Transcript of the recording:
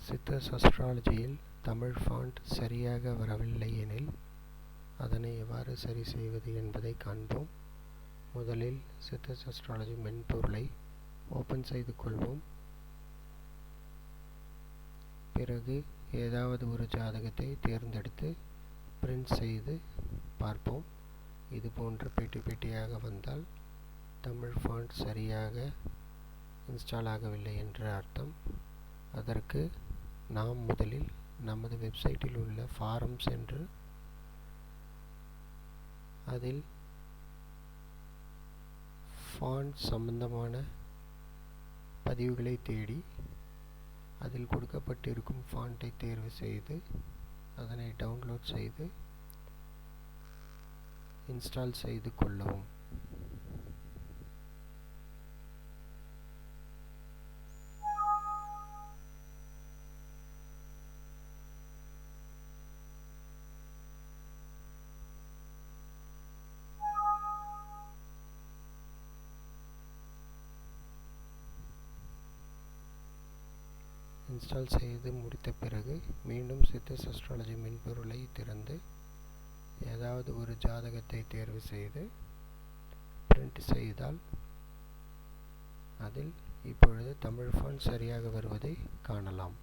Siddhars அஸ்ட்ராலஜியில் Tamil font சரியாக வரவில்லை எனில் அதனை எவ்வாறு சரி செய்வது என்பதை காண்போம். முதலில் சித்தர்ஸ் அஸ்ட்ராலஜி மென்பொருளை ஓப்பன் செய்து கொள்வோம். பிறகு ஏதாவது ஒரு ஜாதகத்தை தேர்ந்தெடுத்து பிரிண்ட் செய்து பார்ப்போம். இது போன்ற பெட்டி பெட்டியாக வந்தால் தமிழ் ஃபாண்ட் சரியாக இன்ஸ்டால் ஆகவில்லை என்று அர்த்தம். அதற்கு நாம் முதலில் நமது வெப்சைட்டில் உள்ள ஃபாரம் சென்று அதில் ஃபாண்ட் சம்பந்தமான பதிவுகளை தேடி அதில் கொடுக்கப்பட்டிருக்கும் ஃபாண்ட்டை தேர்வு செய்து அதனை டவுன்லோட் செய்து இன்ஸ்டால் செய்து கொள்ளவும். இன்ஸ்டால் செய்து முடித்த பிறகு மீண்டும் சித்தர்ஸ் அஸ்ட்ராலஜி மென்பொருளை திறந்து ஏதாவது ஒரு ஜாதகத்தை தேர்வு செய்து பிரிண்ட் செய்தால் அதில் இப்பொழுது தமிழ் ஃபாண்ட் சரியாக வருவதை காணலாம்.